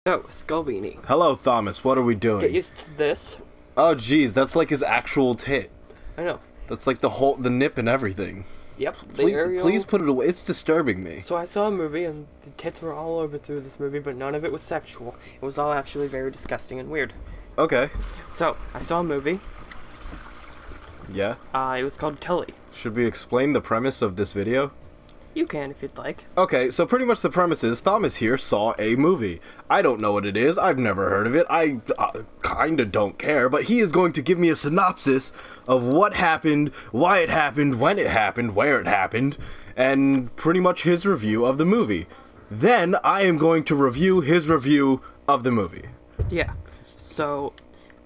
So, Skullbeenie. Hello, Thomas. What are we doing? Get used to this. Oh, geez, that's like his actual tit. I know. That's like the nip and everything. Yep, Please put it away. It's disturbing me. So I saw a movie, and the tits were all over through this movie, but none of it was sexual. It was all actually very disgusting and weird. Okay. So, I saw a movie. Yeah? It was called Tully. Should we explain the premise of this video? You can if you'd like. Okay, so pretty much the premise is Thomas here saw a movie. I don't know what it is. I've never heard of it. I kinda don't care, but he is going to give me a synopsis of what happened, why it happened, when it happened, where it happened, and pretty much his review of the movie. Then I am going to review his review of the movie. Yeah. So,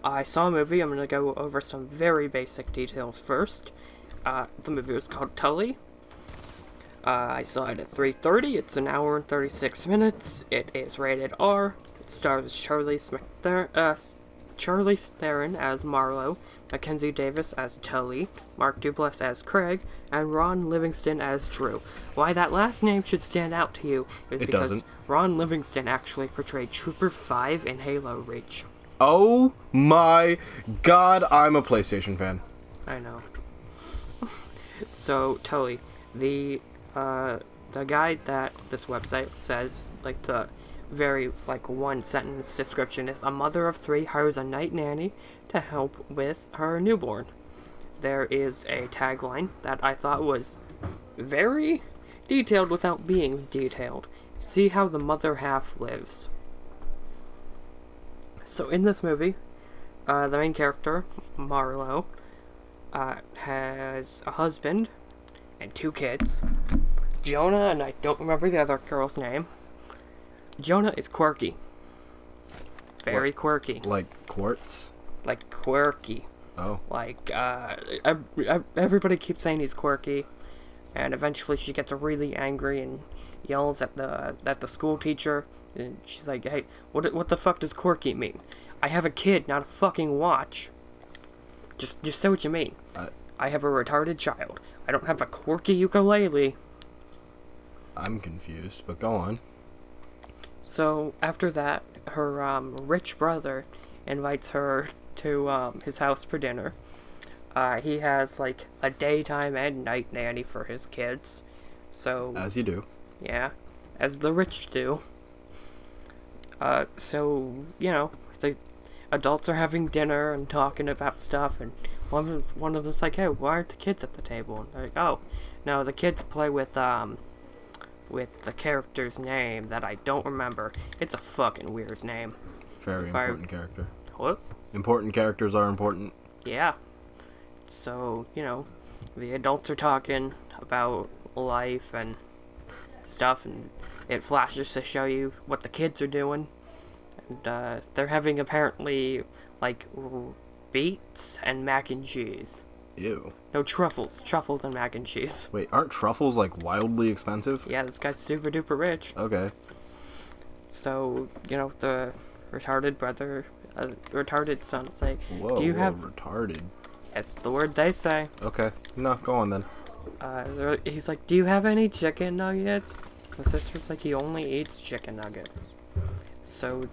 I saw a movie. I'm gonna go over some very basic details first. The movie was called Tully. I saw it at 3:30. It's an hour and 36 minutes. It is rated R. It stars Charlie Theron as Marlowe, Mackenzie Davis as Tully, Mark Duplass as Craig, and Ron Livingston as Drew. Why that last name should stand out to you is because doesn't. Ron Livingston actually portrayed Trooper 5 in Halo Reach. Oh my god, I'm a PlayStation fan. I know. So, Tully, the guide that this website says, like, the very, like, one-sentence description is, a mother of 3 hires a night nanny to help with her newborn. There is a tagline that I thought was very detailed without being detailed. See how the mother half lives. So, in this movie, the main character, Marlowe, has a husband and 2 kids. Jonah, and I don't remember the other girl's name. Jonah is quirky. Very quirky. Like quartz? Like quirky. Oh. Like, everybody keeps saying he's quirky, and eventually she gets really angry and yells at the school teacher, and she's like, hey, what the fuck does quirky mean? I have a kid, not a fucking watch. Just say what you mean. I have a retarded child. I don't have a quirky ukulele. I'm confused, but go on. So, after that, her, rich brother invites her to, his house for dinner. He has, like, a daytime and night nanny for his kids. So... As you do. Yeah. As the rich do. So, you know, the adults are having dinner and talking about stuff, and one of them's like, hey, why aren't the kids at the table? And they're like, oh, no, the kids play with the character's name that I don't remember. It's a fucking weird name. Very important character. What? Important characters are important. Yeah. So, you know, the adults are talking about life and stuff, and it flashes to show you what the kids are doing. And, they're having apparently, like, beets and mac and cheese. Ew. No, truffles. Truffles and mac and cheese. Wait, aren't truffles, like, wildly expensive? Yeah, this guy's super duper rich. Okay. So, you know, the retarded brother, retarded son will say, Whoa, do you have... retarded? That's the word they say. Okay. No, go on then. He's like, do you have any chicken nuggets? The sister's like, he only eats chicken nuggets. So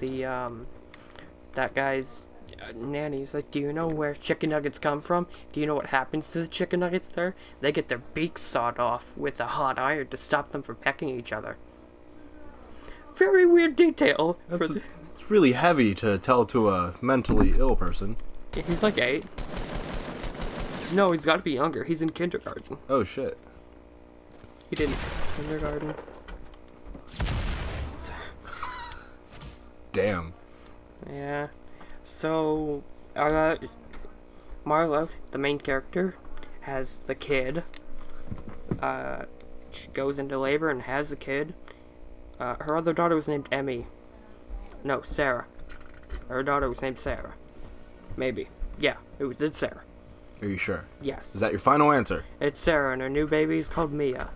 that guy's nanny's like, do you know where chicken nuggets come from? Do you know what happens to the chicken nuggets there? They get their beaks sawed off with a hot iron to stop them from pecking each other. Very weird detail. It's really heavy to tell to a mentally ill person. He's like 8. No, he's got to be younger. He's in kindergarten. Oh shit. He didn't. Kindergarten. Damn. Yeah. So, Marlowe, the main character, has the kid. She goes into labor and has the kid. Her other daughter was named Emmy. No, Sarah. Her daughter was named Sarah. Maybe. Yeah, it's Sarah. Are you sure? Yes. Is that your final answer? It's Sarah, and her new baby is called Mia.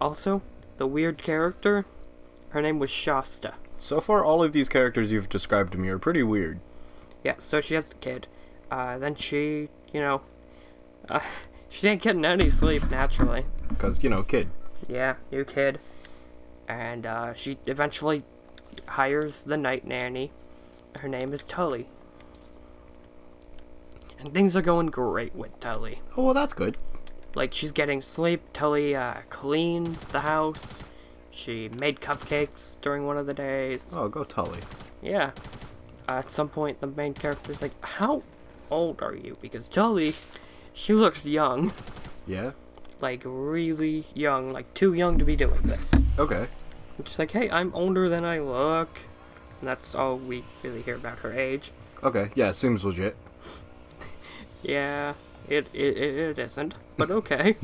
Also, the weird character, her name was Shasta. So far, all of these characters you've described to me are pretty weird. Yeah, so she has the kid. Then she, you know, she didn't get any sleep, naturally. Because, you know, kid. Yeah, new kid. And, she eventually hires the night nanny. Her name is Tully. And things are going great with Tully. Oh, well, that's good. Like, she's getting sleep. Tully cleans the house. She made cupcakes during one of the days. Oh, go Tully. Yeah. At some point, the main character's like, how old are you? Because Tully, she looks young. Yeah? Like, really young. Like, too young to be doing this. Okay. And she's like, hey, I'm older than I look. And that's all we really hear about her age. Okay, yeah, seems legit. Yeah, it isn't. But okay.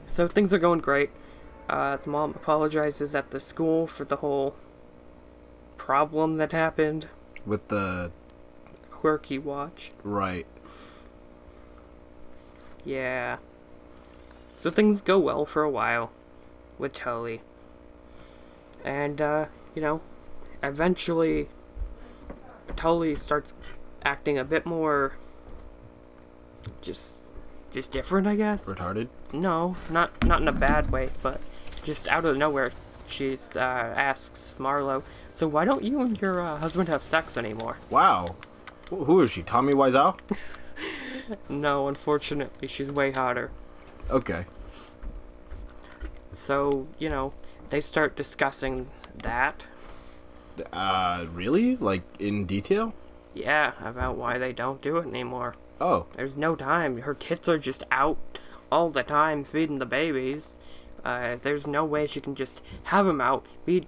So things are going great. The mom apologizes at the school for the whole problem that happened. With the... Quirky watch. Right. Yeah. So things go well for a while with Tully. And, you know, eventually Tully starts acting a bit more just different, I guess. Retarded? No, not in a bad way, but just out of nowhere, she's asks Marlo, so why don't you and your husband have sex anymore? Wow. Who is she? Tommy Wiseau? No, unfortunately, she's way hotter. Okay. So, you know, they start discussing that. Really? Like, in detail? Yeah, about why they don't do it anymore. Oh. There's no time. Her kids are just out all the time feeding the babies. There's no way she can just have them out, be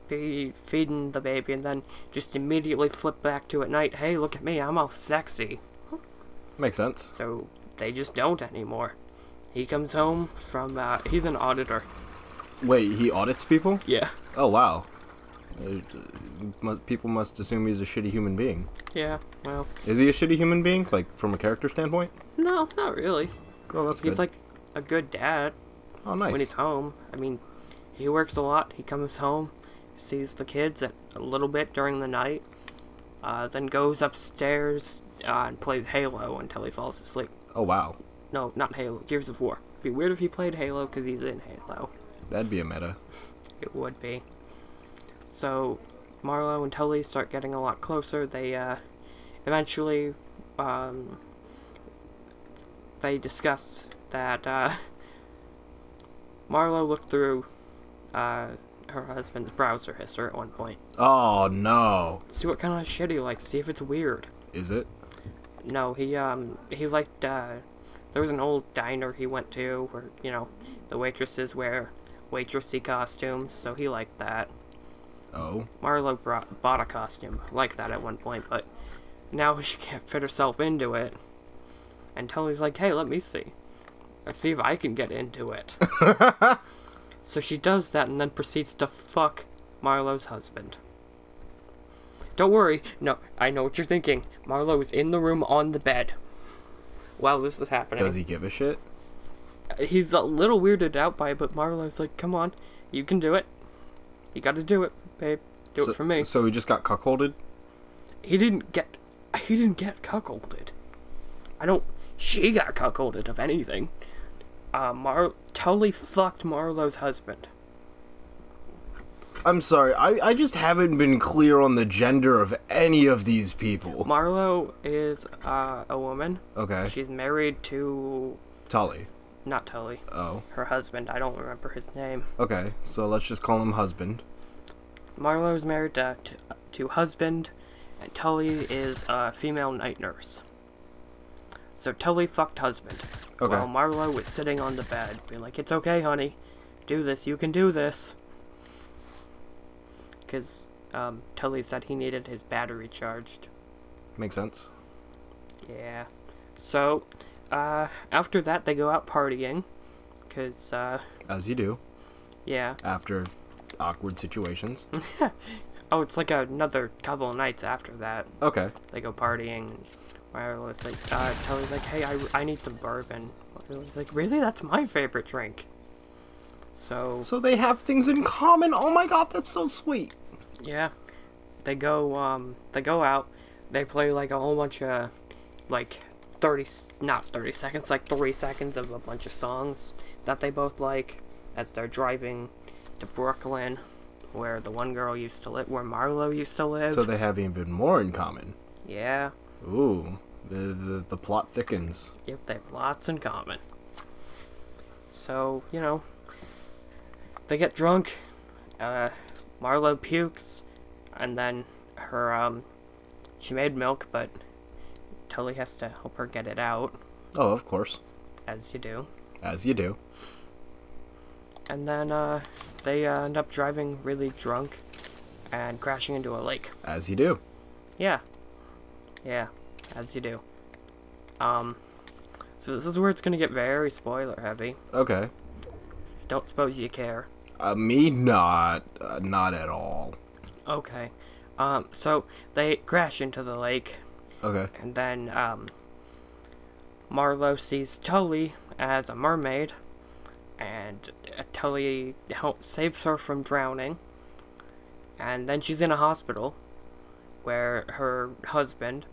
feeding the baby, and then just immediately flip back to at night, hey, look at me, I'm all sexy. Makes sense. So they just don't anymore. He comes home from, he's an auditor. Wait, he audits people? Yeah. Oh, wow. People must assume he's a shitty human being. Yeah, well. Is he a shitty human being, like, from a character standpoint? No, not really. Oh, that's good. He's like a good dad. Oh, nice. When he's home. I mean, he works a lot. He comes home, sees the kids a little bit during the night, then goes upstairs and plays Halo until he falls asleep. Oh, wow. No, not Halo. Gears of War. It'd be weird if he played Halo because he's in Halo. That'd be a meta. It would be. So, Marlo and Tully start getting a lot closer. They, eventually, they discuss that, Marlo looked through, her husband's browser history at one point. Oh, no. See what kind of shit he likes, see if it's weird. Is it? No, he liked, there was an old diner he went to where, you know, the waitresses wear waitressy costumes, so he liked that. Oh. Marlo bought a costume like that at one point, but now she can't fit herself into it. And Tully's like, hey, let me see. Let's see if I can get into it. So she does that and then proceeds to fuck Marlo's husband. Don't worry. No, I know what you're thinking. Marlo is in the room on the bed while this is happening. Does he give a shit? He's a little weirded out by it, but Marlo's like, come on, you can do it. You gotta do it, babe. Do it for me. So he just got cuckolded? He didn't get cuckolded. She got cuckolded, if anything. Tully fucked Marlo's husband. I'm sorry, I just haven't been clear on the gender of any of these people. Marlo is, a woman. Okay. She's married to... Tully. Not Tully. Oh. Her husband. I don't remember his name. Okay, so let's just call him husband. Marlo is married to husband, and Tully is a female night nurse. So Tully fucked husband. Okay. While Marlo was sitting on the bed, being like, it's okay, honey. Do this. You can do this. Because, Tully said he needed his battery charged. Makes sense. Yeah. So, after that, they go out partying. Because, As you do. Yeah. After awkward situations. Oh, it's like another couple of nights after that. Okay. They go partying. Marlo's like, Tully's like, hey, I need some bourbon. Marlo's like, really? That's my favorite drink. So they have things in common. Oh my god, that's so sweet. Yeah. They go out. They play like a whole bunch of, like, not 30 seconds, like 3 seconds of a bunch of songs that they both like as they're driving to Brooklyn, where the one girl used to live, where Marlo used to live. So they have even more in common. Yeah. Ooh, the plot thickens. Yep, they have lots in common. So, you know, they get drunk, Marlo pukes, and then her, she made milk, but Tully has to help her get it out. Oh, of course. As you do. As you do. And then, they end up driving really drunk and crashing into a lake. As you do. Yeah. Yeah, as you do. So this is where it's gonna get very spoiler heavy. Okay. Don't suppose you care. Me not. Not at all. Okay. So they crash into the lake. Okay. And then, Marlo sees Tully as a mermaid. And Tully saves her from drowning. And then she's in a hospital where her husband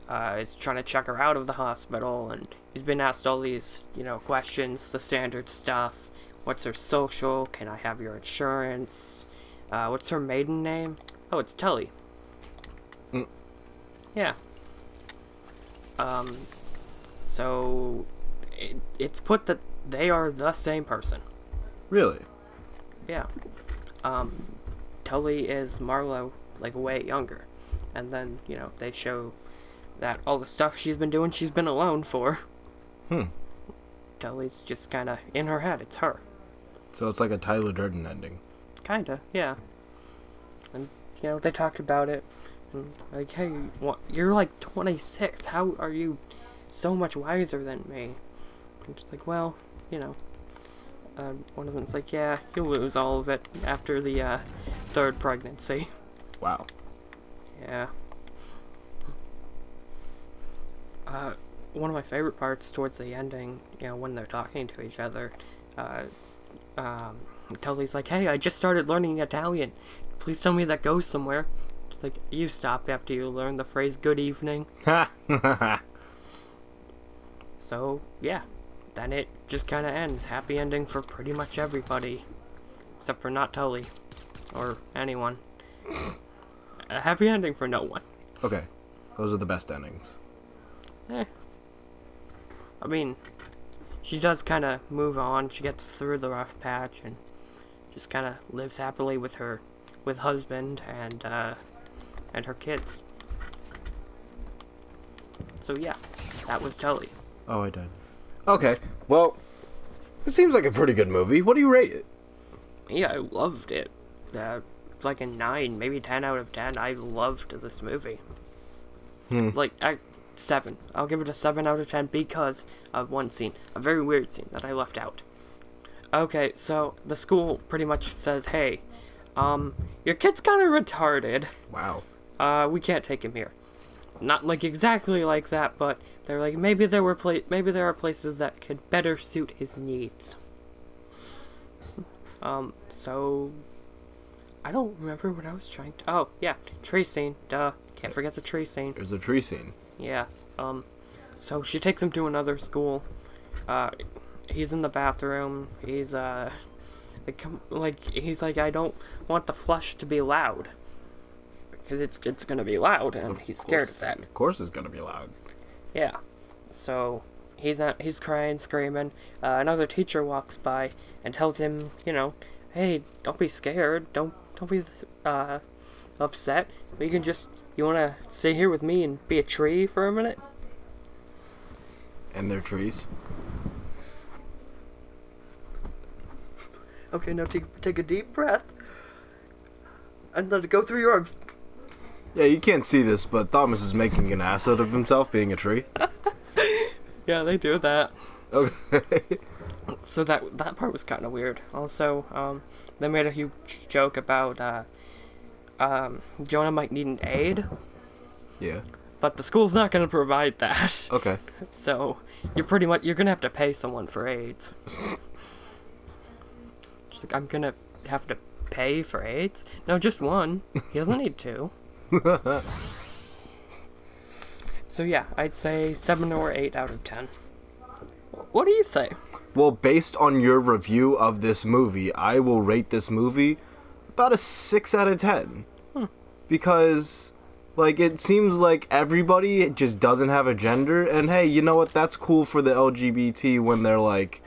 is trying to check her out of the hospital, and he's been asked all these, you know, questions, the standard stuff. What's her social? Can I have your insurance? What's her maiden name? Oh, it's Tully. Mm. Yeah. So it's put that they are the same person. Really? Yeah. Tully is Marlo, like, way younger. And then, you know, they show that all the stuff she's been doing, she's been alone for. Tully's just kind of in her head. It's her. So it's like a Tyler Durden ending. Kinda, yeah. And, you know, they talked about it. And, like, hey, you're like 26. How are you so much wiser than me? And just like, well, you know. One of them's like, yeah, you'll lose all of it after the third pregnancy. Wow. Yeah. One of my favorite parts towards the ending, you know, when they're talking to each other, Tully's like, hey, I just started learning Italian. Please tell me that goes somewhere. It's like, you stop after you learn the phrase good evening. Ha! So, yeah. Then it just kind of ends. Happy ending for pretty much everybody. Except for not Tully. Or anyone. A happy ending for no one. Okay. Those are the best endings. I mean, she does kind of move on. She gets through the rough patch and just kind of lives happily with her husband and her kids. So yeah, that was Tully. Oh, I did. Okay, well, it seems like a pretty good movie. What do you rate it? Yeah, I loved it. Like a 9, maybe 10 out of 10. I loved this movie. Like, 7. I'll give it a 7 out of 10 because of one scene. A very weird scene that I left out. Okay, so the school pretty much says, hey, your kid's kind of retarded. Wow. We can't take him here. Not like exactly like that, but they're like, maybe there are places that could better suit his needs. So I don't remember what I was trying to. Oh, yeah, tree scene. Duh. Can't forget the tree scene. There's a tree scene. Yeah. So she takes him to another school. He's in the bathroom. He's he's like, I don't want the flush to be loud. Because it's gonna be loud, and he's scared of that. Of course it's gonna be loud. Yeah. So he's crying, screaming. Another teacher walks by and tells him, you know, hey, don't be scared. Don't be upset. You wanna stay here with me and be a tree for a minute? And they're trees. Okay, now take a deep breath and let it go through your arms. Yeah, you can't see this, but Thomas is making an ass out of himself being a tree. Yeah, they do that. Okay. So that part was kind of weird. Also, they made a huge joke about Jonah might need an aide. Yeah. But the school's not going to provide that. Okay. So you're going to have to pay someone for aides. Just like, I'm going to have to pay for aides? No, just one. He doesn't need two. So yeah, I'd say 7 or 8 out of 10. What do you say? Well, based on your review of this movie, I will rate this movie about a 6 out of 10. Because, like, it seems like everybody just doesn't have a gender, and hey, you know what, that's cool for the LGBT when they're, like,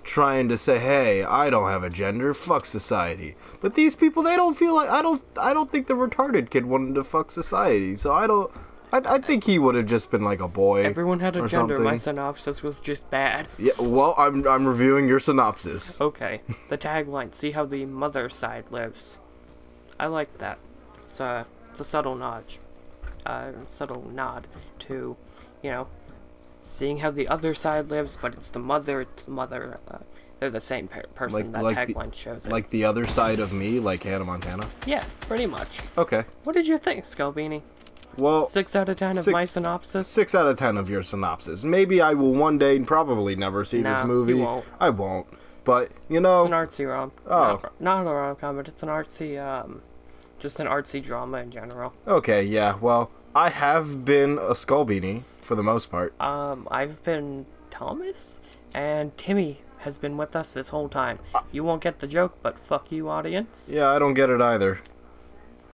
trying to say, hey, I don't have a gender, fuck society. But these people, they don't feel like, I don't think the retarded kid wanted to fuck society, so I think he would have just been like a boy. Everyone had a or gender. something. My synopsis was just bad. Yeah, well, I'm reviewing your synopsis. Okay, the tagline, see how the mother side lives. I like that. It's a subtle nod. To, you know, seeing how the other side lives, but it's the mother, they're the same person. That tagline shows it. Like the other side of me, like Hannah Montana? Yeah, pretty much. Okay. What did you think, Skullbeenie? Well, 6 out of 10 of my synopsis? 6 out of 10 of your synopsis. Maybe I will one day probably never see this movie. You won't. I won't. But, you know... It's an artsy rom. Oh. Not a rom-com, but it's an artsy, just an artsy drama in general. Okay, yeah, well, I have been a Skullbeenie, for the most part. I've been Thomas, and Timmy has been with us this whole time. You won't get the joke, but fuck you, audience. Yeah, I don't get it either.